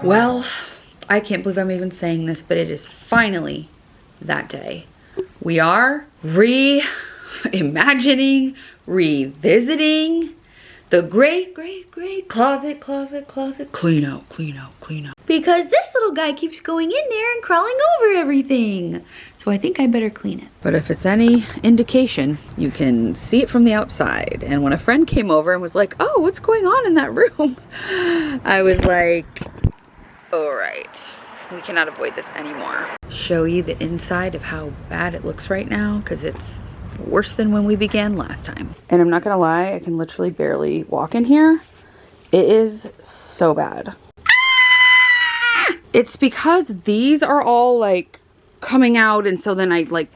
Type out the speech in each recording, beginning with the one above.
Well, I can't believe I'm even saying this, but it is finally that day. We are reimagining, revisiting the great closet clean out. Because this little guy keeps going in there and crawling over everything. So I think I better clean it. But if it's any indication, you can see it from the outside. And when a friend came over and was like, oh, what's going on in that room? I was like, all right, we cannot avoid this anymore. Show you the inside of how bad it looks right now, because it's worse than when we began last time. And I'm not gonna lie, I can literally barely walk in here. It is so bad. It's because these are all like coming out, and so then I like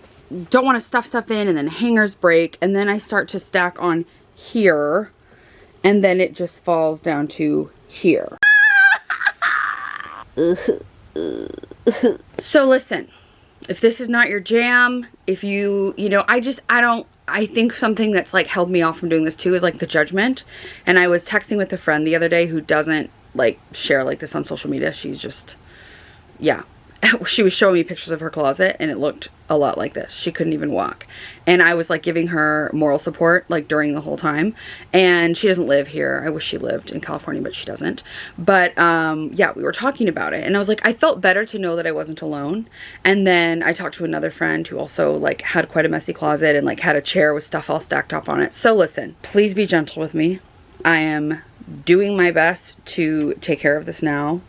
don't want to stuff stuff in, and then hangers break, and then I start to stack on here, and then it just falls down to here. So listen, if this is not your jam, if you know, I think something that's like held me off from doing this too is like the judgment. And I was texting with a friend the other day who doesn't like share like this on social media. She's just, yeah. She was showing me pictures of her closet and it looked a lot like this. She couldn't even walk. And I was like giving her moral support like during the whole time. And she doesn't live here. I wish she lived in California, but she doesn't. But yeah, we were talking about it. And I was like, I felt better to know that I wasn't alone. And then I talked to another friend who also like had quite a messy closet and like had a chair with stuff all stacked up on it. So listen, please be gentle with me. I am doing my best to take care of this now.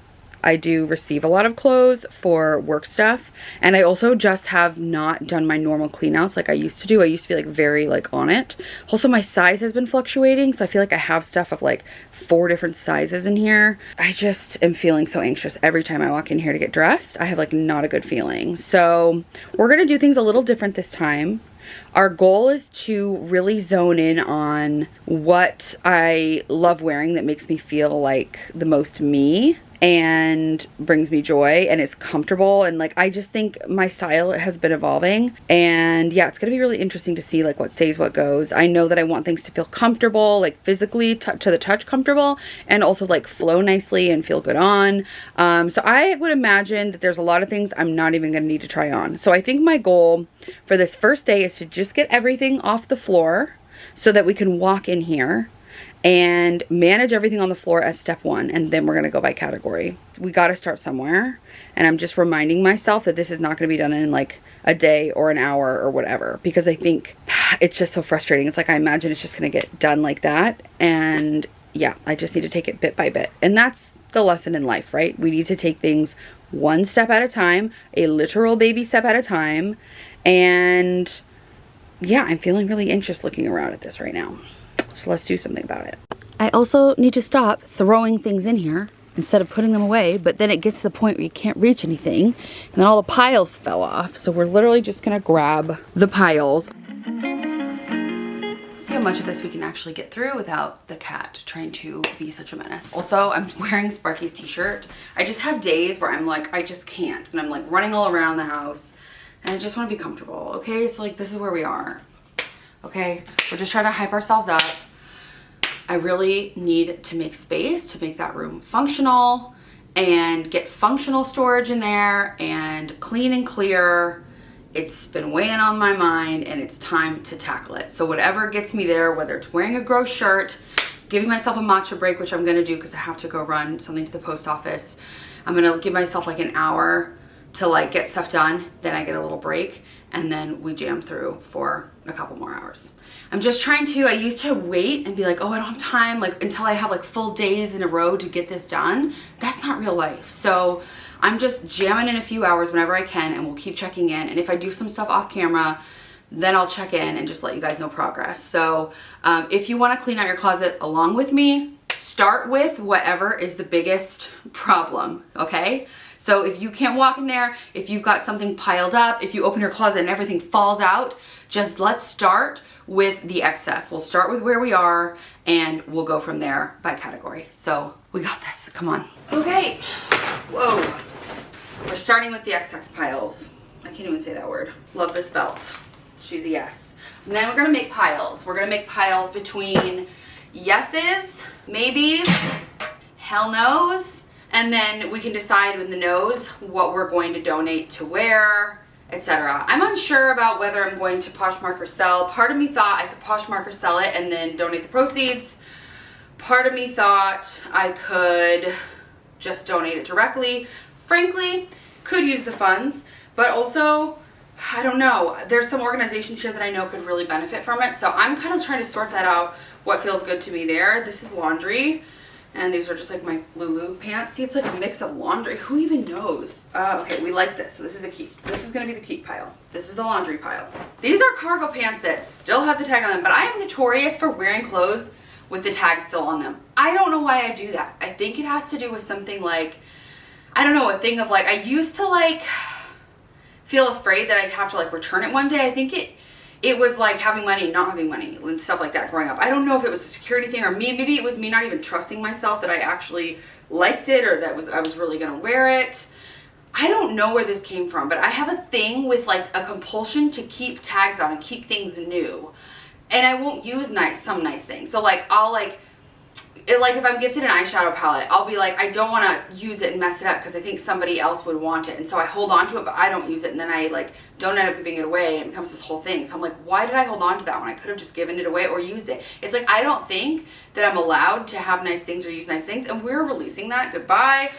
I do receive a lot of clothes for work stuff, and I also just have not done my normal clean outs like I used to do. I used to be like very like on it. Also, my size has been fluctuating, so I feel like I have stuff of like 4 different sizes in here. I just am feeling so anxious every time I walk in here to get dressed. I have like not a good feeling. So we're gonna do things a little different this time. Our goal is to really zone in on what I love wearing that makes me feel like the most me and brings me joy and is comfortable, and like I just think my style has been evolving, and yeah, it's gonna be really interesting to see like what stays, what goes. I know that I want things to feel comfortable, like physically to the touch comfortable, and also like flow nicely and feel good on. So I would imagine that there's a lot of things I'm not even gonna need to try on. So I think my goal for this first day is to just get everything off the floor so that we can walk in here and manage everything on the floor as step 1, and then we're gonna go by category. We gotta start somewhere, and I'm just reminding myself that this is not gonna be done in like a day or an hour or whatever, because I think it's just so frustrating. It's like I imagine it's just gonna get done like that, and yeah, I just need to take it bit by bit. And that's the lesson in life, right? We need to take things one step at a time, a literal baby step at a time, and yeah, I'm feeling really anxious looking around at this right now. So let's do something about it. I also need to stop throwing things in here instead of putting them away, but then it gets to the point where you can't reach anything, and then all the piles fell off. So we're literally just gonna grab the piles. Let's see how much of this we can actually get through without the cat trying to be such a menace. Also, I'm wearing Sparky's t-shirt. I just have days where I'm like, I just can't, and I'm like running all around the house, and I just wanna be comfortable, okay? So like, this is where we are. Okay, we're just trying to hype ourselves up. I really need to make space to make that room functional and get functional storage in there and clean and clear. It's been weighing on my mind, and it's time to tackle it. So whatever gets me there, whether it's wearing a gross shirt, giving myself a matcha break, which I'm gonna do because I have to go run something to the post office. I'm gonna give myself like an hour to like get stuff done, then I get a little break, and then we jam through for a couple more hours. I'm just trying to, I used to wait and be like, oh, I don't have time, like until I have like full days in a row to get this done. That's not real life. So I'm just jamming in a few hours whenever I can, and we'll keep checking in. And if I do some stuff off camera, then I'll check in and just let you guys know progress. So if you wanna clean out your closet along with me, start with whatever is the biggest problem, okay? So if you can't walk in there, if you've got something piled up, if you open your closet and everything falls out, just let's start with the excess. We'll start with where we are, and we'll go from there by category. So we got this, come on. Okay, whoa. We're starting with the excess piles. I can't even say that word. Love this belt, she's a yes. And then we're gonna make piles. We're gonna make piles between yeses, maybes, hell no's, And then we can decide in the nose what we're going to donate to where, etc. I'm unsure about whether I'm going to Poshmark or sell. Part of me thought I could Poshmark or sell it and then donate the proceeds. Part of me thought I could just donate it directly. Frankly, could use the funds, but also, I don't know. There's some organizations here that I know could really benefit from it. So I'm kind of trying to sort that out, what feels good to me there. This is laundry. And these are just like my Lulu pants. See, it's like a mix of laundry. Who even knows? Okay, we like this. So this is a keep. This is gonna be the keep pile. This is the laundry pile. These are cargo pants that still have the tag on them, but I am notorious for wearing clothes with the tag still on them. I don't know why I do that. I think it has to do with something like, I don't know, a thing of like, I used to like feel afraid that I'd have to like return it one day. I think it was like having money and not having money and stuff like that growing up. I don't know if it was a security thing or maybe it was me not even trusting myself that I actually liked it or that I was really gonna wear it. I don't know where this came from, but I have a thing with like a compulsion to keep tags on and keep things new. And I won't use some nice things. So like I'll like if I'm gifted an eyeshadow palette, I'll be like, I don't want to use it and mess it up because I think somebody else would want it. And so I hold on to it, but I don't use it. And then I like don't end up giving it away and it becomes this whole thing. So I'm like, why did I hold on to that when I could have just given it away or used it? It's like, I don't think that I'm allowed to have nice things or use nice things. And we're releasing that. Goodbye.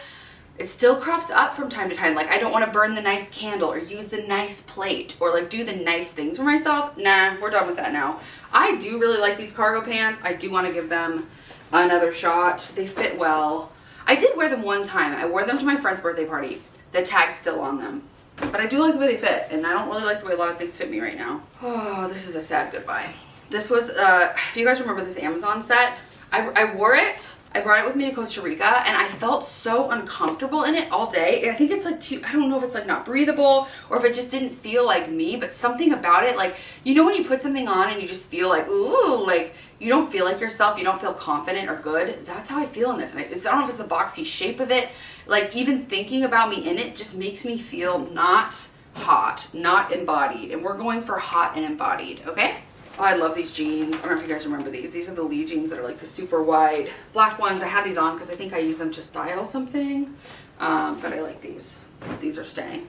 It still crops up from time to time. Like I don't want to burn the nice candle or use the nice plate or like do the nice things for myself. Nah, we're done with that now. I do really like these cargo pants. I do want to give them another shot. They fit well. I did wear them one time. I wore them to my friend's birthday party. The tag's still on them. But I do like the way they fit, and I don't really like the way a lot of things fit me right now. Oh, this is a sad goodbye. This was, if you guys remember this Amazon set, I wore it. I brought it with me to Costa Rica, and I felt so uncomfortable in it all day. I think it's like I don't know if it's like not breathable or if it just didn't feel like me, but something about it, like, you know when you put something on and you just feel like, ooh, like you don't feel like yourself, you don't feel confident or good. That's how I feel in this. And I don't know if it's the boxy shape of it. Like even thinking about me in it just makes me feel not hot, not embodied. And we're going for hot and embodied, okay? Oh, I love these jeans. I don't know if you guys remember these. These are the Lee jeans that are like the super wide black ones. I had these on because I think I use them to style something. But I like these. These are staying.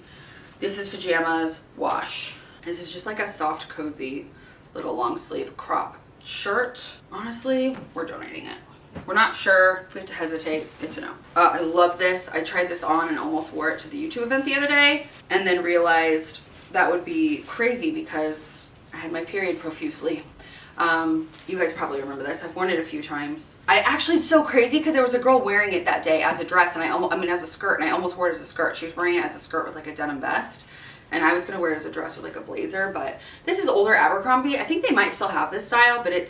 This is pajamas, wash. This is just like a soft, cozy little long sleeve crop shirt. Honestly, we're donating it. We're not sure. If we have to hesitate, it's a no. I love this. I tried this on and almost wore it to the YouTube event the other day and then realized that would be crazy because I had my period profusely. You guys probably remember this. I've worn it a few times. It's so crazy because there was a girl wearing it that day as a dress and as a skirt, and I almost wore it as a skirt. She was wearing it as a skirt with like a denim vest. And I was gonna wear it as a dress with like a blazer, but this is older Abercrombie. I think they might still have this style, but it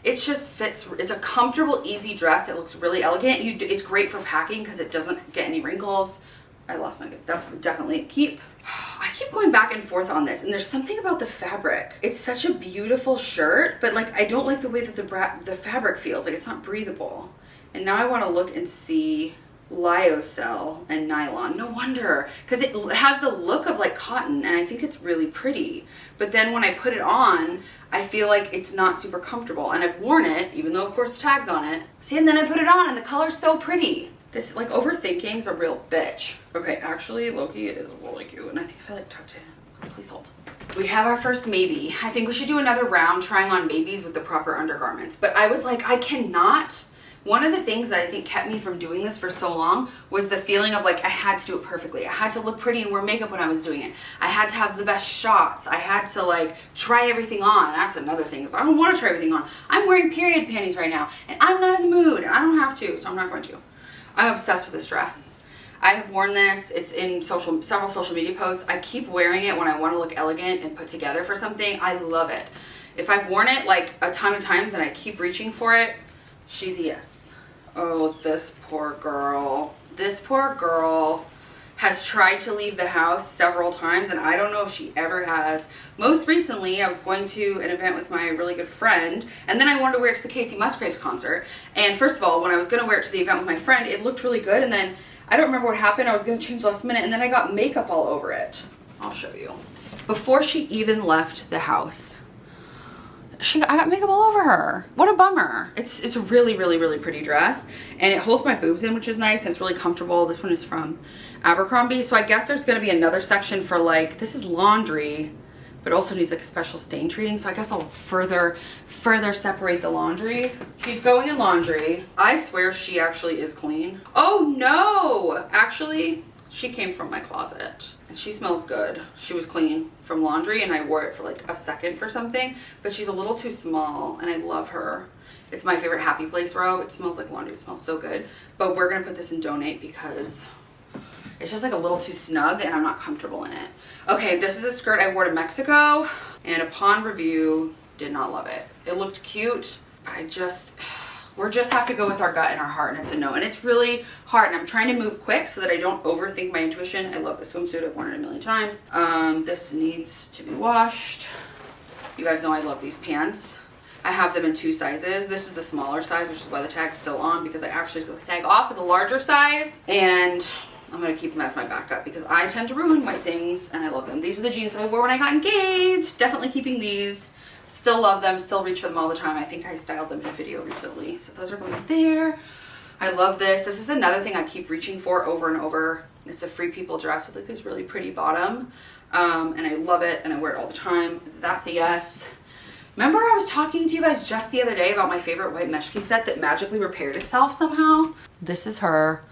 just fits. It's a comfortable, easy dress that looks really elegant. It's great for packing because it doesn't get any wrinkles. I lost my gift. That's definitely a keep. I keep going back and forth on this, and there's something about the fabric. It's such a beautiful shirt, but like I don't like the way that the fabric feels. Like it's not breathable. And now I want to look and see lyocell and nylon. No wonder, because it has the look of like cotton, and I think it's really pretty. But then when I put it on, I feel like it's not super comfortable. And I've worn it, even though of course the tag's on it. See, and then I put it on, and the color's so pretty. This, like, overthinking is a real bitch. Okay, actually, Loki is really cute, and I think if I, like, tucked it in, please hold. We have our first maybe. I think we should do another round trying on maybes with the proper undergarments. But I was like, I cannot. One of the things that I think kept me from doing this for so long was the feeling of, like, I had to do it perfectly. I had to look pretty and wear makeup when I was doing it. I had to have the best shots. I had to, like, try everything on. That's another thing, is I don't want to try everything on. I'm wearing period panties right now, and I'm not in the mood, and I don't have to, so I'm not going to. I'm obsessed with this dress. I have worn this. It's in several social media posts. I keep wearing it when I want to look elegant and put together for something. I love it. If I've worn it like a ton of times and I keep reaching for it, she's a yes. Oh, this poor girl. This poor girl has tried to leave the house several times, and I don't know if she ever has. Most recently, I was going to an event with my really good friend, and then I wanted to wear it to the Casey Musgraves concert. And first of all, when I was gonna wear it to the event with my friend, it looked really good, and then I don't remember what happened. I was gonna change last minute, and then I got makeup all over it. I'll show you. Before she even left the house, I got makeup all over her. What a bummer. It's a really, really, really pretty dress. And it holds my boobs in, which is nice. And it's really comfortable. This one is from Abercrombie. So I guess there's going to be another section for like, this is laundry, but also needs like a special stain treating. So I guess I'll further separate the laundry. She's going in laundry. I swear she actually is clean. Oh no! Actually, she came from my closet. And she smells good. She was clean from laundry and I wore it for like a second for something, but she's a little too small and I love her. It's my favorite Happy Place robe. It smells like laundry. It smells so good. But we're gonna put this in donate because it's just like a little too snug and I'm not comfortable in it. Okay, this is a skirt I wore to Mexico and upon review, did not love it. It looked cute, but we're just have to go with our gut and our heart, and it's a no. And it's really hard, and I'm trying to move quick so that I don't overthink my intuition. I love this swimsuit. I've worn it a million times. This needs to be washed. You guys know I love these pants. I have them in 2 sizes. This is the smaller size, which is why the tag's still on, because I actually took the tag off with a larger size. And I'm gonna keep them as my backup because I tend to ruin white things, and I love them. These are the jeans that I wore when I got engaged. Definitely keeping these. Still love them, still reach for them all the time. I think I styled them in a video recently. So those are going there. I love this. This is another thing I keep reaching for over and over. It's a Free People dress with like this really pretty bottom. And I love it and I wear it all the time. That's a yes. Remember I was talking to you guys just the other day about my favorite white meshki set that magically repaired itself somehow? This is her.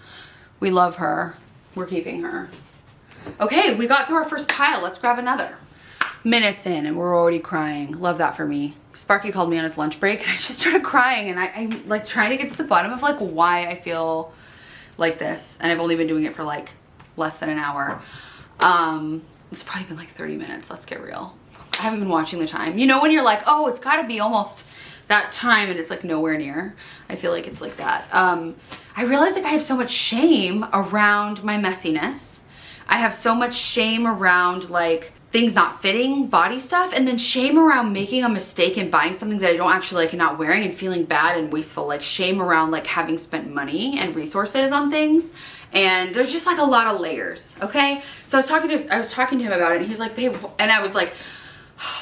We love her. We're keeping her. Okay, we got through our first pile. Let's grab another. Minutes in and we're already crying. Love that for me. Sparky called me on his lunch break and I just started crying, and I'm like trying to get to the bottom of like why I feel like this, and I've only been doing it for like less than an hour. It's probably been like 30 minutes. Let's get real. I haven't been watching the time. You know when you're like, oh, it's gotta be almost that time, and it's like nowhere near. I feel like it's like that. I realize like I have so much shame around my messiness. I have so much shame around like things not fitting, body stuff, and then shame around making a mistake and buying something that I don't actually like and not wearing and feeling bad and wasteful. Like shame around like having spent money and resources on things. And there's just like a lot of layers, okay? So I was talking to him about it, and he's like, babe, and I was like,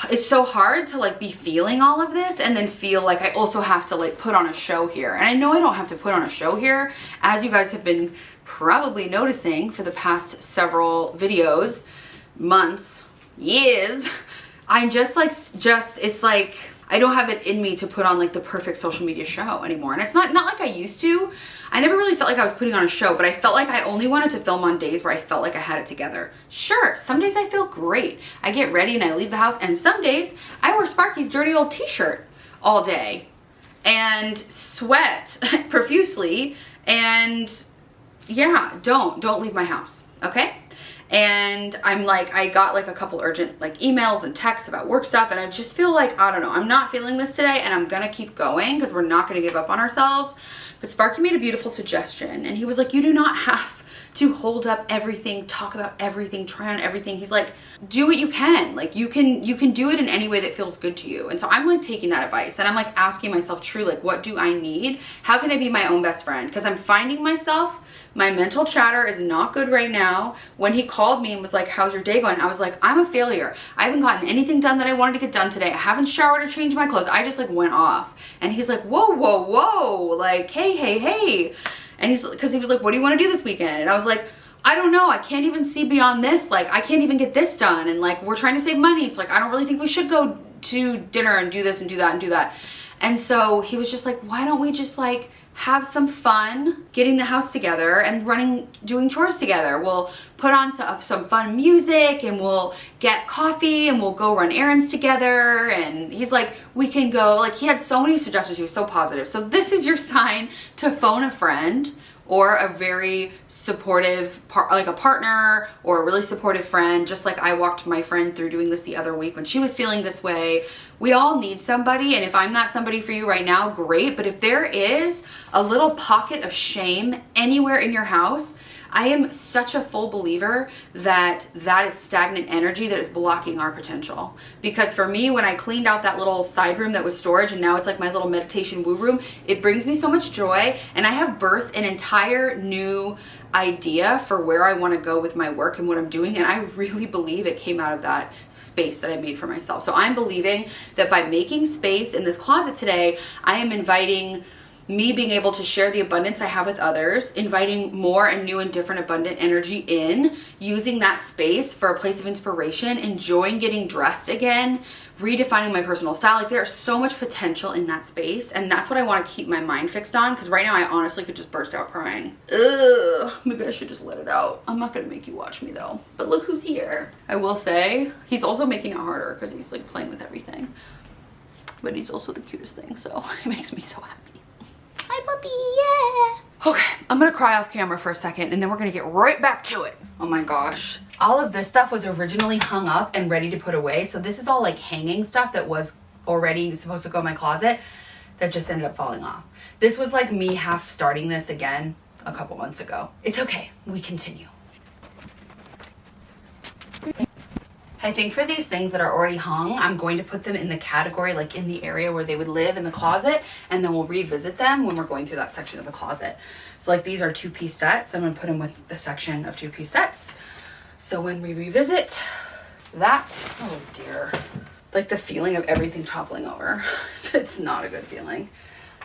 it's so hard to like be feeling all of this and then feel like I also have to like put on a show here. And I know I don't have to put on a show here, as you guys have been probably noticing for the past several videos, months, years. I'm just like, it's like I don't have it in me to put on like the perfect social media show anymore. And it's not like I used to. I never really felt like I was putting on a show, but I felt like I only wanted to film on days where I felt like I had it together. Sure, some days I feel great. I get ready and I leave the house, and some days I wear Sparky's dirty old t-shirt all day and sweat profusely, and yeah, don't leave my house, okay? And I'm like, I got like a couple urgent like emails and texts about work stuff, and I just feel like, I don't know, I'm not feeling this today, and I'm gonna keep going because we're not gonna give up on ourselves. But Sparky made a beautiful suggestion, and he was like, you do not have to hold up everything, talk about everything, try on everything. He's like, do what you can. Like you can do it in any way that feels good to you. And so I'm like taking that advice, and I'm like asking myself, true, like what do I need? How can I be my own best friend? Because I'm finding myself, my mental chatter is not good right now. When he called me and was like, how's your day going? I was like, I'm a failure. I haven't gotten anything done that I wanted to get done today. I haven't showered or changed my clothes. I just like went off. And he's like, whoa, whoa, whoa. Like, hey. And because he was like, what do you want to do this weekend? And I was like, I don't know. I can't even see beyond this. Like, I can't even get this done. And like, we're trying to save money. So like, I don't really think we should go to dinner and do this and do that and do that. And so he was just like, why don't we just like have some fun getting the house together and doing chores together. We'll put on some fun music, and we'll get coffee, and we'll go run errands together. And he's like, we can go, like he had so many suggestions. He was so positive. So this is your sign to phone a friend or a very supportive, like a partner or a really supportive friend, just like I walked my friend through doing this the other week when she was feeling this way. We all need somebody, and if I'm not somebody for you right now, great. But if there is a little pocket of shame anywhere in your house, I am such a full believer that that is stagnant energy that is blocking our potential. Because for me, when I cleaned out that little side room that was storage, and now it's like my little meditation woo room, it brings me so much joy, and I have birthed an entire new idea for where I want to go with my work and what I'm doing, and I really believe it came out of that space that I made for myself. So I'm believing that by making space in this closet today, I am inviting me being able to share the abundance I have with others, inviting more and new and different abundant energy in, using that space for a place of inspiration, enjoying getting dressed again, redefining my personal style. Like, there's so much potential in that space, and that's what I want to keep my mind fixed on, because right now I honestly could just burst out crying. Ugh, maybe I should just let it out. I'm not gonna make you watch me though. But look who's here. I will say, he's also making it harder because he's like playing with everything. But he's also the cutest thing, so it makes me so happy. Hi, puppy, yeah. Okay, I'm gonna cry off camera for a second and then we're gonna get right back to it. Oh my gosh. All of this stuff was originally hung up and ready to put away. So this is all like hanging stuff that was already supposed to go in my closet that just ended up falling off. This was like me half starting this again a couple months ago. It's okay, we continue. I think for these things that are already hung, I'm going to put them in the category, like in the area where they would live in the closet, and then we'll revisit them when we're going through that section of the closet. So like these are 2-piece sets. I'm gonna put them with the section of 2-piece sets. So when we revisit that, oh dear. Like the feeling of everything toppling over. It's not a good feeling.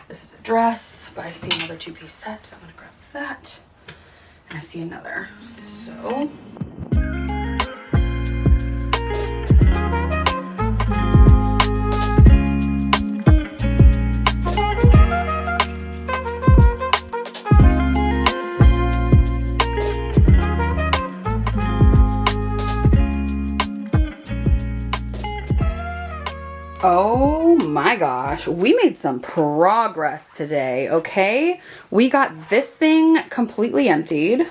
This is a dress, but I see another 2-piece set, so I'm gonna grab that. And I see another, so. Oh my gosh, we made some progress today, okay? We got this thing completely emptied.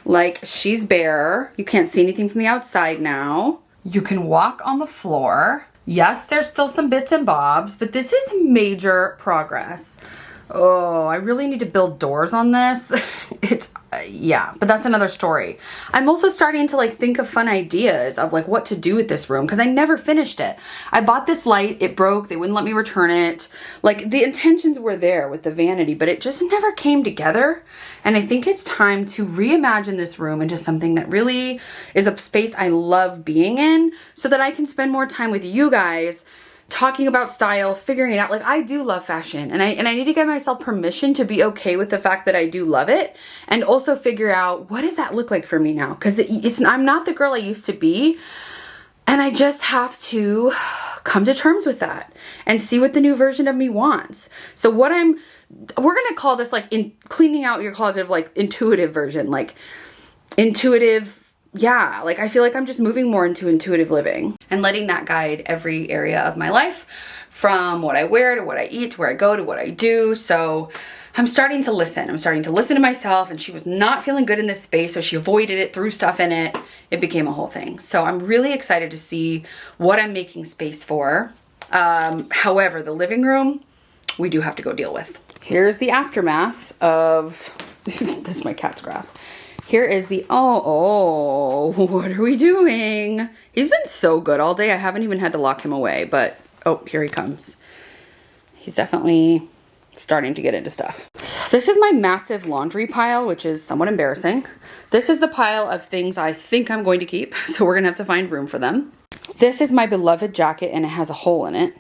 Like, she's bare. You can't see anything from the outside now. You can walk on the floor. Yes, there's still some bits and bobs, but this is major progress. Oh, I really need to build doors on this. It's, yeah, but that's another story. I'm also starting to like think of fun ideas of like what to do with this room because I never finished it. I bought this light, it broke, they wouldn't let me return it. Like the intentions were there with the vanity, but it just never came together. And I think it's time to reimagine this room into something that really is a space I love being in so that I can spend more time with you guys talking about style, figuring it out. Like, I do love fashion, and I need to give myself permission to be okay with the fact that I do love it, and also figure out what does that look like for me now, because I'm not the girl I used to be, and I just have to come to terms with that and see what the new version of me wants. So we're gonna call this like in cleaning out your closet of like intuitive version, like intuitive. Yeah, like I feel like I'm just moving more into intuitive living and letting that guide every area of my life, from what I wear to what I eat to where I go to what I do. So I'm starting to listen. I'm starting to listen to myself, and she was not feeling good in this space, so she avoided it, threw stuff in it. It became a whole thing. So I'm really excited to see what I'm making space for. However, the living room, we do have to go deal with. Here's the aftermath of, this is my cat's grass. Here is the, oh, what are we doing? He's been so good all day. I haven't even had to lock him away, but, oh, here he comes. He's definitely starting to get into stuff. This is my massive laundry pile, which is somewhat embarrassing. This is the pile of things I think I'm going to keep, so we're gonna have to find room for them. This is my beloved jacket, and it has a hole in it.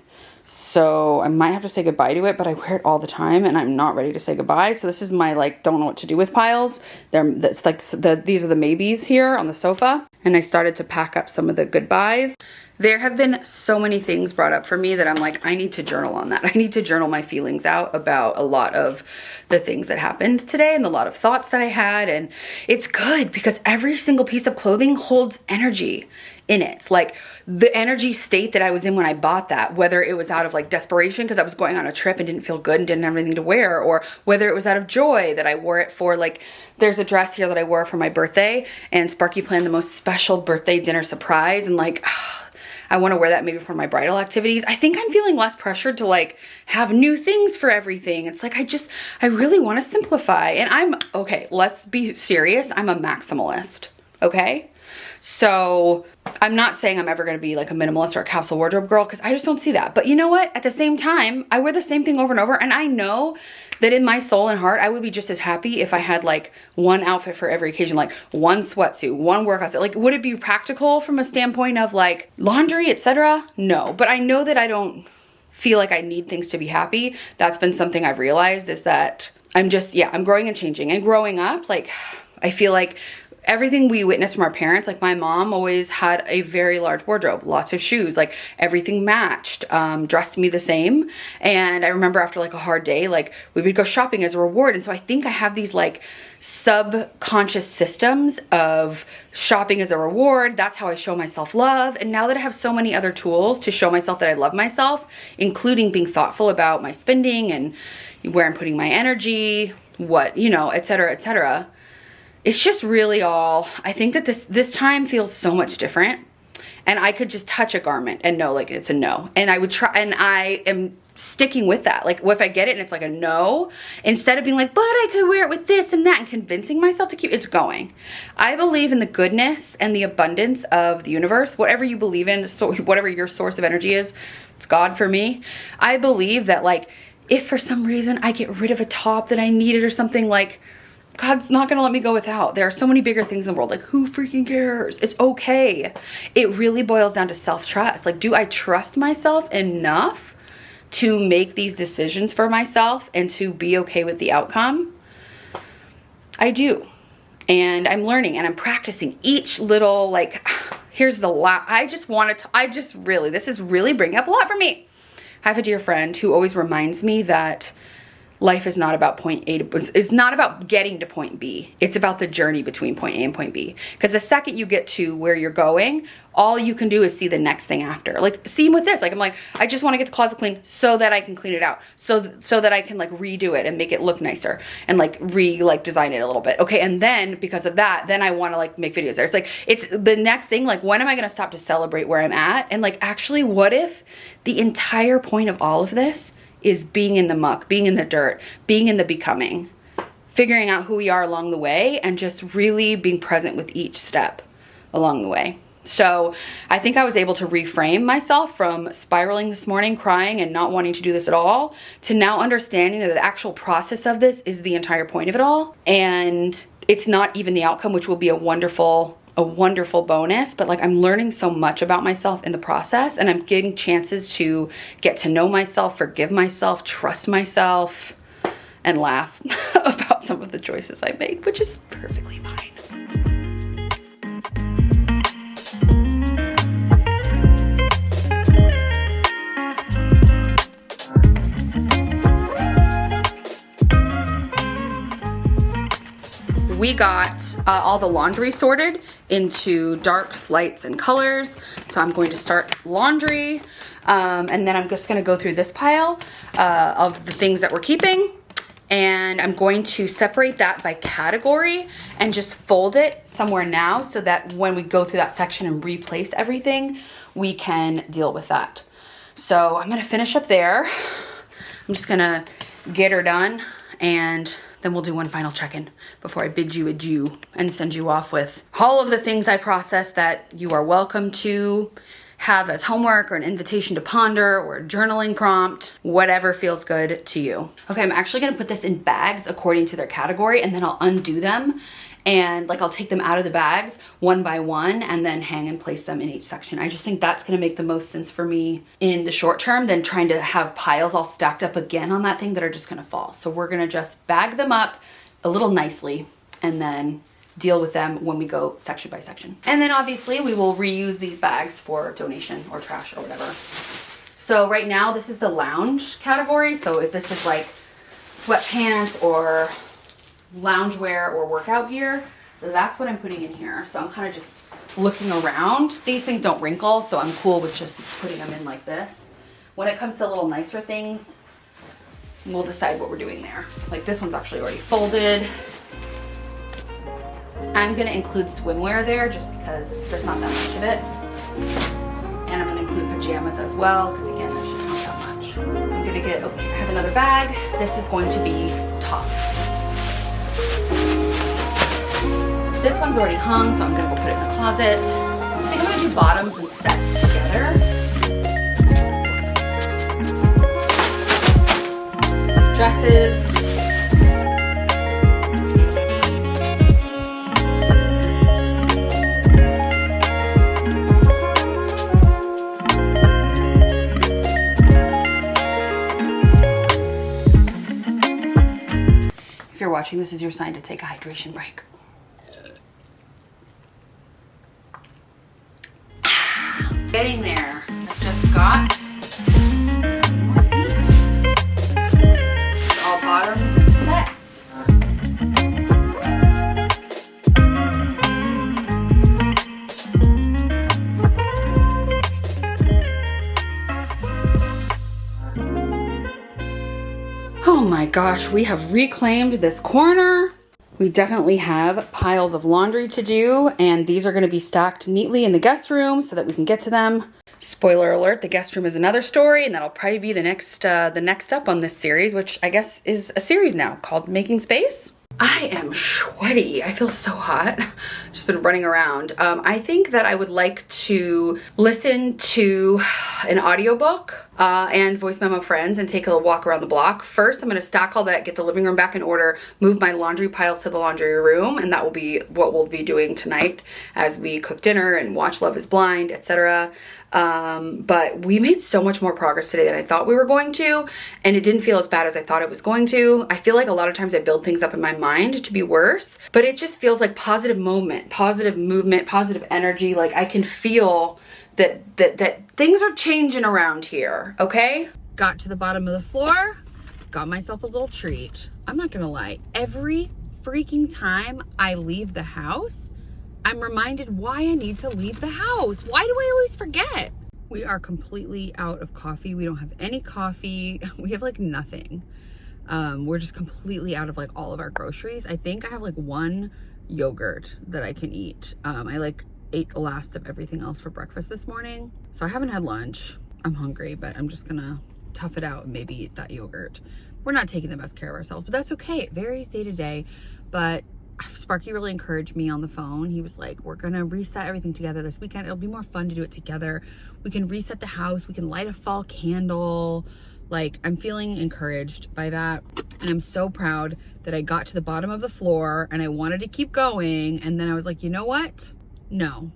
So I might have to say goodbye to it, but I wear it all the time and I'm not ready to say goodbye. So this is my like don't know what to do with piles. That's like these are the maybes here on the sofa. And I started to pack up some of the goodbyes. There have been so many things brought up for me that I'm like, I need to journal on that. I need to journal my feelings out about a lot of the things that happened today and a lot of thoughts that I had. And it's good because every single piece of clothing holds energy in it. Like the energy state that I was in when I bought that, whether it was out of like desperation because I was going on a trip and didn't feel good and didn't have anything to wear, or whether it was out of joy that I wore it for, like there's a dress here that I wore for my birthday and Sparky planned the most special birthday dinner surprise, and like I want to wear that maybe for my bridal activities. I think I'm feeling less pressured to like have new things for everything. It's like I really want to simplify, and okay, let's be serious. I'm a maximalist. okay? So I'm not saying I'm ever gonna be like a minimalist or a capsule wardrobe girl, because I just don't see that. But you know what? At the same time, I wear the same thing over and over, and I know that in my soul and heart, I would be just as happy if I had like one outfit for every occasion, like one sweatsuit, one workout set. Like, would it be practical from a standpoint of like laundry, etc.? No, but I know that I don't feel like I need things to be happy. That's been something I've realized, is that I'm just, yeah, I'm growing and changing. And growing up, like, I feel like everything we witnessed from our parents, like my mom always had a very large wardrobe, lots of shoes, like everything matched, dressed me the same. And I remember after like a hard day, like we would go shopping as a reward. And so I think I have these like subconscious systems of shopping as a reward. That's how I show myself love. And now that I have so many other tools to show myself that I love myself, including being thoughtful about my spending and where I'm putting my energy, what, you know, et cetera, it's just really all, I think that this time feels so much different, and I could just touch a garment and know like it's a no. And I would try, and I am sticking with that. Like if I get it and it's like a no, instead of being like, but I could wear it with this and that, and convincing myself to keep, it's going. I believe in the goodness and the abundance of the universe, whatever you believe in, so whatever your source of energy is, it's God for me. I believe that like, if for some reason I get rid of a top that I needed or something, like God's not gonna let me go without. There are so many bigger things in the world. Like, who freaking cares? It's okay. It really boils down to self-trust. Like, do I trust myself enough to make these decisions for myself and to be okay with the outcome? I do. And I'm learning and I'm practicing each little, like, here's the this is really bringing up a lot for me. I have a dear friend who always reminds me that life is not about point A is not about getting to point B. It's about the journey between point A and point B. Because the second you get to where you're going, all you can do is see the next thing after. Like, same with this. Like, I'm like, I just want to get the closet clean so that I can clean it out. So that I can like redo it and make it look nicer and like design it a little bit. Okay, and then because of that, then I want to like make videos there. It's like, it's the next thing. Like, when am I going to stop to celebrate where I'm at? And like, actually, what if the entire point of all of this is being in the muck, being in the dirt, being in the becoming, figuring out who we are along the way, and just really being present with each step along the way. So I think I was able to reframe myself from spiraling this morning, crying and not wanting to do this at all, to now understanding that the actual process of this is the entire point of it all. And it's not even the outcome, which will be a wonderful bonus, but like, I'm learning so much about myself in the process, and I'm getting chances to get to know myself, forgive myself, trust myself, and laugh about some of the choices I make, which is perfectly fine. We got all the laundry sorted into darks, lights, and colors. So I'm going to start laundry, and then I'm just gonna go through this pile of the things that we're keeping. And I'm going to separate that by category and just fold it somewhere now, so that when we go through that section and replace everything, we can deal with that. So I'm gonna finish up there. I'm just gonna get her done, and then we'll do one final check-in before I bid you adieu and send you off with all of the things I process that you are welcome to have as homework or an invitation to ponder or a journaling prompt, whatever feels good to you. Okay, I'm actually gonna put this in bags according to their category, and then I'll undo them, and like I'll take them out of the bags one by one and then hang and place them in each section. I just think that's gonna make the most sense for me in the short term than trying to have piles all stacked up again on that thing that are just gonna fall. So we're gonna just bag them up a little nicely and then deal with them when we go section by section. And then obviously we will reuse these bags for donation or trash or whatever. So right now this is the lounge category. So if this is like sweatpants or loungewear or workout gear, that's what I'm putting in here. So I'm kind of just looking around. These things don't wrinkle, so I'm cool with just putting them in like this. When it comes to little nicer things, we'll decide what we're doing there. Like this one's actually already folded. I'm gonna include swimwear there just because there's not that much of it. And I'm gonna include pajamas as well, because again, there's just not that much. I'm gonna get, okay, I have another bag. This is going to be tops. This one's already hung, so I'm gonna go put it in the closet. I think I'm gonna do bottoms and sets together. Dresses. If you're watching, this is your sign to take a hydration break. Getting there. I just got more things. All bottoms and sets. Oh my gosh, we have reclaimed this corner. We definitely have piles of laundry to do, and these are going to be stacked neatly in the guest room so that we can get to them. Spoiler alert, the guest room is another story, and that'll probably be the next up on this series, which I guess is a series now called Making Space. I am sweaty. I feel so hot. Just been running around. I think that I would like to listen to an audiobook and voice memo friends and take a walk around the block. First, I'm going to stack all that, get the living room back in order, move my laundry piles to the laundry room, and that will be what we'll be doing tonight as we cook dinner and watch Love is Blind, etc. But we made so much more progress today than I thought we were going to, and it didn't feel as bad as I thought it was going to. I feel like a lot of times I build things up in my mind to be worse, but it just feels like positive moment, positive movement, positive energy. Like I can feel that things are changing around here, okay? Got to the bottom of the floor, got myself a little treat. I'm not gonna lie, every freaking time I leave the house, I'm reminded why I need to leave the house. Why do I always forget? We are completely out of coffee. We don't have any coffee. We have like nothing. We're just completely out of like all of our groceries. I think I have like one yogurt that I can eat. I like ate the last of everything else for breakfast this morning. So I haven't had lunch. I'm hungry, but I'm just gonna tough it out and maybe eat that yogurt. We're not taking the best care of ourselves, but that's okay. It varies day to day. But Sparky really encouraged me on the phone. He was like, we're gonna reset everything together this weekend. It'll be more fun to do it together. We can reset the house. We can light a fall candle. Like, I'm feeling encouraged by that. And I'm so proud that I got to the bottom of the floor and I wanted to keep going. And then I was like, you know what? No,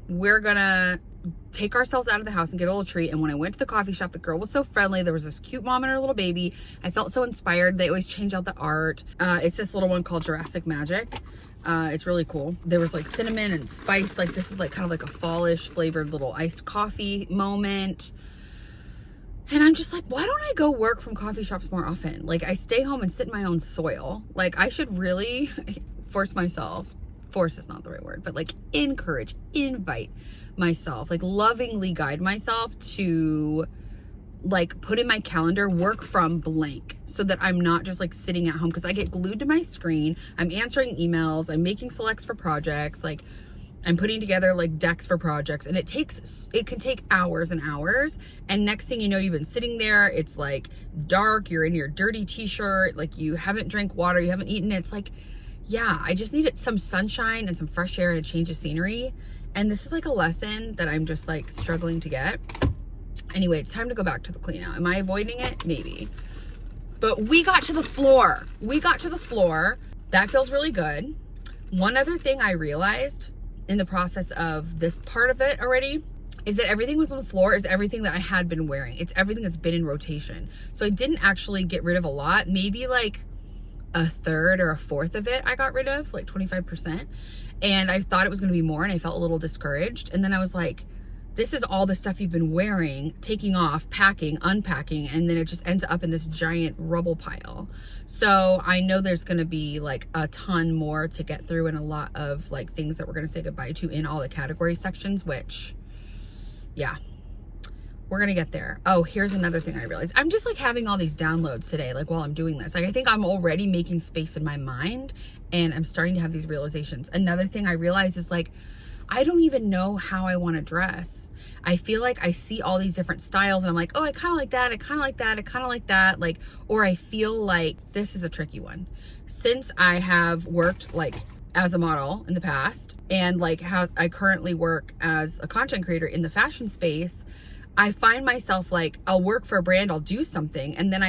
we're gonna take ourselves out of the house and get a little treat. And when I went to the coffee shop, the girl was so friendly. There was this cute mom and her little baby. I felt so inspired. They always change out the art. It's this little one called Jurassic Magic. It's really cool. There was like cinnamon and spice. Like this is like kind of like a fallish flavored little iced coffee moment. And I'm just like, why don't I go work from coffee shops more often? Like I stay home and sit in my own soil. Like I should really force myself. Force is not the right word, but like encourage, invite myself, like lovingly guide myself to like put in my calendar work from blank so that I'm not just like sitting at home, because I get glued to my screen. I'm answering emails, I'm making selects for projects, like I'm putting together like decks for projects, and it can take hours and hours. And next thing you know, you've been sitting there, it's like dark, you're in your dirty t-shirt, like you haven't drank water, you haven't eaten. It's like, yeah, I just needed some sunshine and some fresh air and a change of scenery. And this is like a lesson that I'm just like struggling to get. Anyway, it's time to go back to the clean out. Am I avoiding it? Maybe. But we got to the floor. We got to the floor. That feels really good. One other thing I realized in the process of this part of it already is that everything was on the floor is everything that I had been wearing. It's everything that's been in rotation. So I didn't actually get rid of a lot. Maybe like a third or a fourth of it I got rid of, like 25%. And I thought it was gonna be more, and I felt a little discouraged. And then I was like, this is all the stuff you've been wearing, taking off, packing, unpacking, and then it just ends up in this giant rubble pile. So I know there's gonna be like a ton more to get through, and a lot of like things that we're gonna say goodbye to in all the category sections, which, yeah, we're gonna get there. Oh, here's another thing I realized. I'm just like having all these downloads today, like while I'm doing this. Like I think I'm already making space in my mind, and I'm starting to have these realizations. Another thing I realized is like, I don't even know how I want to dress. I feel like I see all these different styles and I'm like, oh, I kind of like that. I kind of like that. I kind of like that. Like, or I feel like this is a tricky one. Since I have worked like as a model in the past, and like how I currently work as a content creator in the fashion space, I find myself like, I'll work for a brand, I'll do something, and then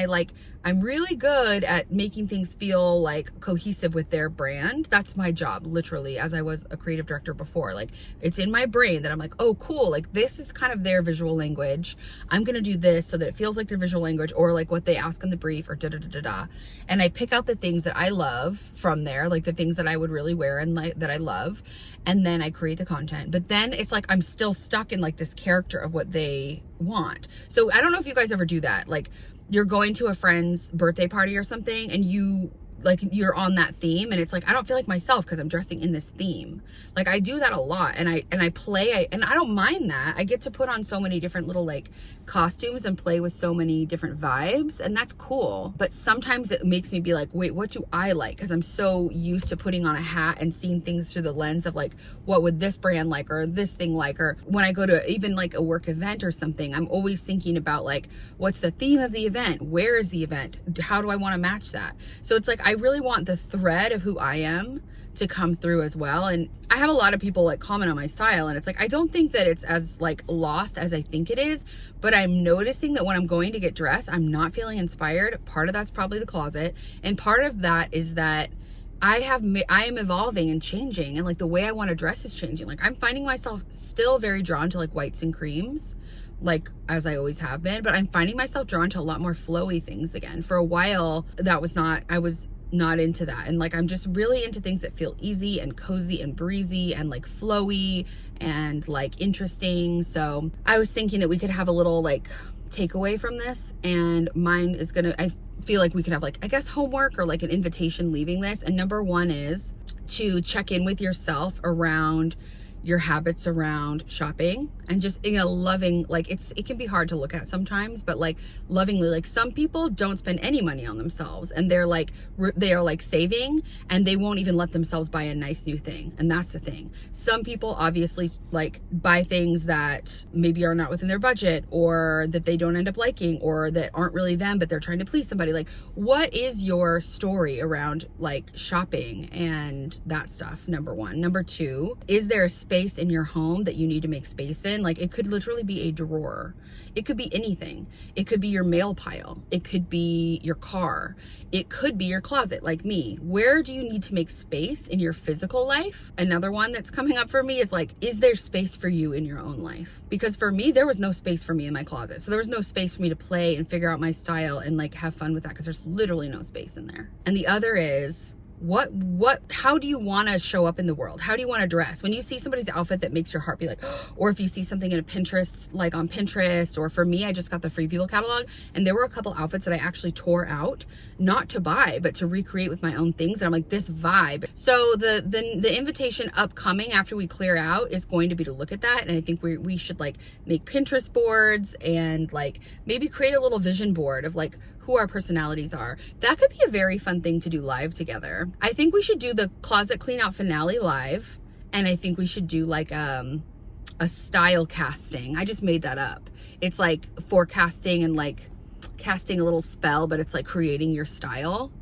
I'm really good at making things feel like cohesive with their brand. That's my job, literally, as I was a creative director before. Like, it's in my brain that I'm like, oh, cool, like this is kind of their visual language. I'm gonna do this so that it feels like their visual language, or like what they ask in the brief, or da-da-da-da-da. And I pick out the things that I love from there, like the things that I would really wear and like that I love. And then I create the content. But then it's like I'm still stuck in like this character of what they want. So I don't know if you guys ever do that. Like, you're going to a friend's birthday party or something, and you're on that theme, and it's like I don't feel like myself because I'm dressing in this theme. Like, I do that a lot, and I play, and I don't mind that. I get to put on so many different little like costumes and play with so many different vibes, and that's cool. But sometimes it makes me be like, wait, what do I like? Because I'm so used to putting on a hat and seeing things through the lens of like, what would this brand like, or this thing like, or when I go to even like a work event or something, I'm always thinking about like, what's the theme of the event? Where is the event? How do I want to match that? So it's like I really want the thread of who I am to come through as well. And I have a lot of people like comment on my style, and it's like I don't think that it's as like lost as I think it is, but I'm noticing that when I'm going to get dressed, I'm not feeling inspired. Part of that's probably the closet, and part of that is that I am evolving and changing, and like the way I want to dress is changing. Like, I'm finding myself still very drawn to like whites and creams, like as I always have been, but I'm finding myself drawn to a lot more flowy things again. For a while, I was not into that, and like I'm just really into things that feel easy and cozy and breezy and like flowy and like interesting. So I was thinking that we could have a little like takeaway from this, and mine is I feel like we could have like, I guess, homework or like an invitation leaving this. And number one is to check in with yourself around your habits around shopping, and just, you know, loving, like it can be hard to look at sometimes, but like lovingly, like some people don't spend any money on themselves, and they are like saving, and they won't even let themselves buy a nice new thing. And that's the thing. Some people obviously like buy things that maybe are not within their budget, or that they don't end up liking, or that aren't really them, but they're trying to please somebody. Like, what is your story around like shopping and that stuff? Number one. Number two, is there a space in your home that you need to make space in? Like, it could literally be a drawer. It could be anything. It could be your mail pile. It could be your car. It could be your closet, like me. Where do you need to make space in your physical life? Another one that's coming up for me is like, is there space for you in your own life? Because for me, there was no space for me in my closet. So there was no space for me to play and figure out my style and like have fun with that, because there's literally no space in there. And the other is, how do you want to show up in the world? How do you want to dress? When you see somebody's outfit that makes your heart be like, or if you see something in a Pinterest, like on Pinterest, or for me, I just got the Free People catalog, and there were a couple outfits that I actually tore out, not to buy, but to recreate with my own things. And I'm like, this vibe. So the invitation upcoming after we clear out is going to be to look at that. And I think we should like make Pinterest boards, and like maybe create a little vision board of like who our personalities are. That could be a very fun thing to do live together. I think we should do the closet clean out finale live, and I think we should do like a style casting. I just made that up. It's like forecasting and like casting a little spell, but it's like creating your style.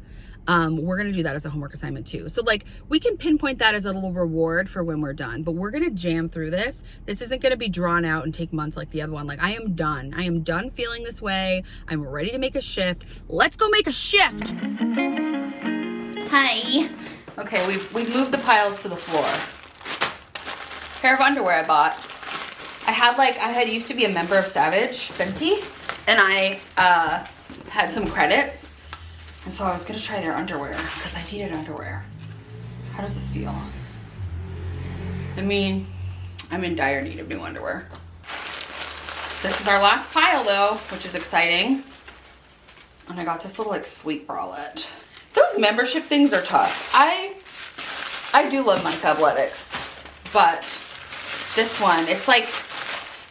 We're gonna do that as a homework assignment too. So like, we can pinpoint that as a little reward for when we're done, but we're gonna jam through this. This isn't gonna be drawn out and take months like the other one. Like, I am done. I am done feeling this way. I'm ready to make a shift. Let's go make a shift. Hi. Okay, we've moved the piles to the floor. Pair of underwear I bought. I had used to be a member of Savage Fenty, and I had some credits. And so I was gonna try their underwear because I needed underwear. How does this feel? I mean, I'm in dire need of new underwear. This is our last pile though, which is exciting. And I got this little like sleep bralette. Those membership things are tough. I do love my Fabletics, but this one, it's like,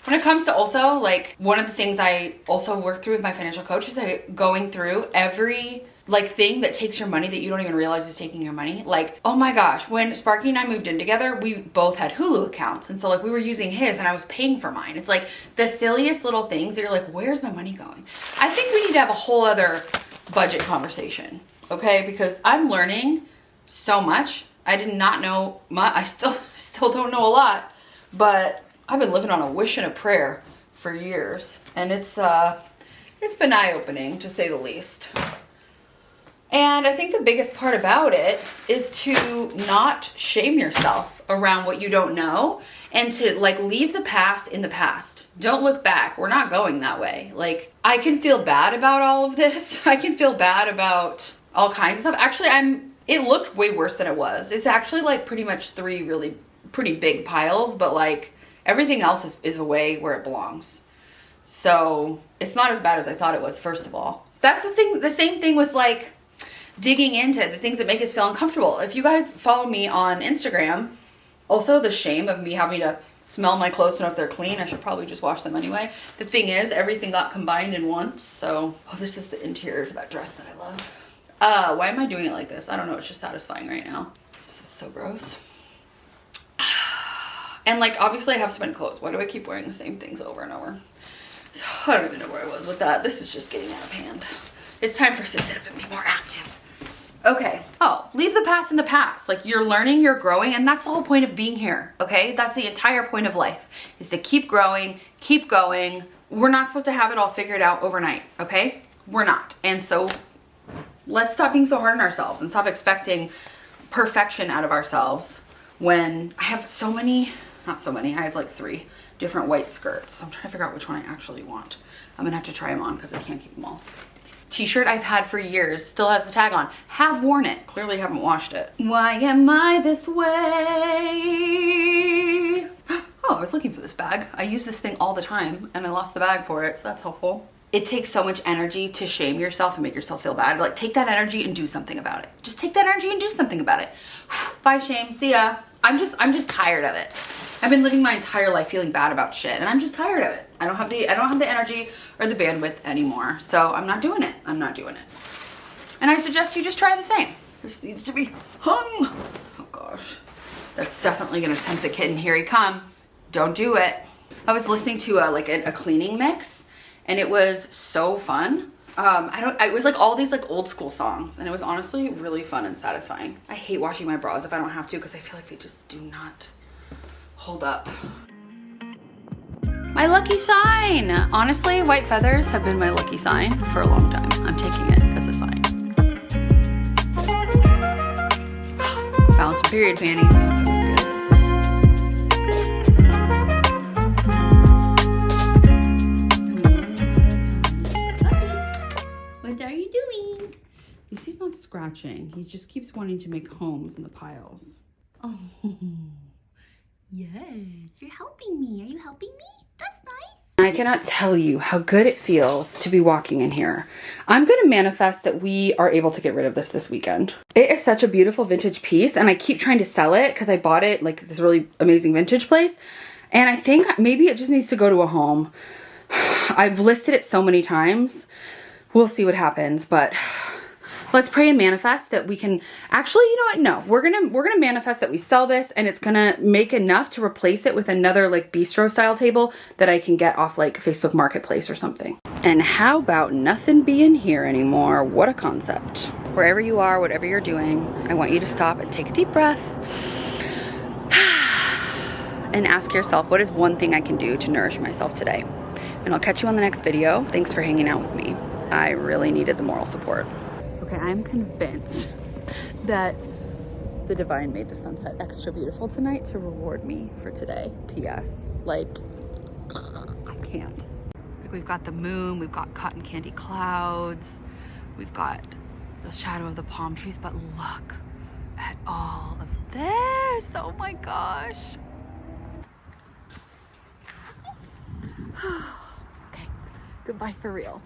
when it comes to also like, one of the things I also work through with my financial coach is going through every like thing that takes your money that you don't even realize is taking your money. Like, oh my gosh, when Sparky and I moved in together, we both had Hulu accounts. And so like, we were using his and I was paying for mine. It's like the silliest little things that you're like, where's my money going? I think we need to have a whole other budget conversation, okay? Because I'm learning so much I did not know I still don't know a lot, but I've been living on a wish and a prayer for years, and it's been eye-opening, to say the least. And I think the biggest part about it is to not shame yourself around what you don't know, and to like leave the past in the past. Don't look back. We're not going that way. Like, I can feel bad about all of this. I can feel bad about all kinds of stuff. Actually, it looked way worse than it was. It's actually like pretty much 3 really pretty big piles, but like everything else is away where it belongs. So it's not as bad as I thought it was, first of all. So that's the same thing with like digging into the things that make us feel uncomfortable. If you guys follow me on Instagram, also the shame of me having to smell my clothes to know if they're clean. I should probably just wash them anyway. The thing is, everything got combined in once. So, oh, this is the interior for that dress that I love. Why am I doing it like this? I don't know. It's just satisfying right now. This is so gross. And like, obviously I have so many clothes. Why do I keep wearing the same things over and over? I don't even know where I was with that. This is just getting out of hand. It's time for us to sit up and be more active. Okay. Oh, leave the past in the past. Like, you're learning, you're growing, and that's the whole point of being here, okay? That's the entire point of life, is to keep growing, keep going. We're not supposed to have it all figured out overnight, okay? We're not. And so let's stop being so hard on ourselves and stop expecting perfection out of ourselves when I have so many, not so many, I have like 3 different white skirts. So I'm trying to figure out which one I actually want. I'm gonna have to try them on because I can't keep them all. T-shirt I've had for years, still has the tag on. Have worn it, clearly haven't washed it. Why am I this way? Oh, I was looking for this bag. I use this thing all the time and I lost the bag for it, so that's helpful. It takes so much energy to shame yourself and make yourself feel bad. Like, take that energy and do something about it. Just take that energy and do something about it. Bye, shame, see ya. I'm just tired of it. I've been living my entire life feeling bad about shit, and I'm just tired of it. I don't have the energy or the bandwidth anymore. So I'm not doing it. I'm not doing it. And I suggest you just try the same. This needs to be hung. Oh gosh. That's definitely gonna tempt the kitten. Here he comes. Don't do it. I was listening to a cleaning mix, and it was so fun. It was like all these like old school songs, and it was honestly really fun and satisfying. I hate washing my bras if I don't have to, because I feel like they just do not hold up. My lucky sign. Honestly, white feathers have been my lucky sign for a long time. I'm taking it as a sign. Found some period panties. That's always good. What are you doing? At least he's not scratching. He just keeps wanting to make homes in the piles. Oh. Yes, you're helping me. Are you helping me? That's nice. I cannot tell you how good it feels to be walking in here. I'm going to manifest that we are able to get rid of this weekend. It is such a beautiful vintage piece, and I keep trying to sell it because I bought it like this really amazing vintage place. And I think maybe it just needs to go to a home. I've listed it so many times. We'll see what happens, but let's pray and manifest that we can actually, you know what? No, we're gonna manifest that we sell this, and it's gonna make enough to replace it with another like bistro style table that I can get off like Facebook Marketplace or something. And how about nothing being here anymore? What a concept. Wherever you are, whatever you're doing, I want you to stop and take a deep breath and ask yourself, what is one thing I can do to nourish myself today? And I'll catch you on the next video. Thanks for hanging out with me. I really needed the moral support. Okay, I'm convinced that the divine made the sunset extra beautiful tonight to reward me for today. P.S. Like, I can't. Like, we've got the moon, we've got cotton candy clouds, we've got the shadow of the palm trees, but look at all of this. Oh my gosh. Okay, goodbye for real.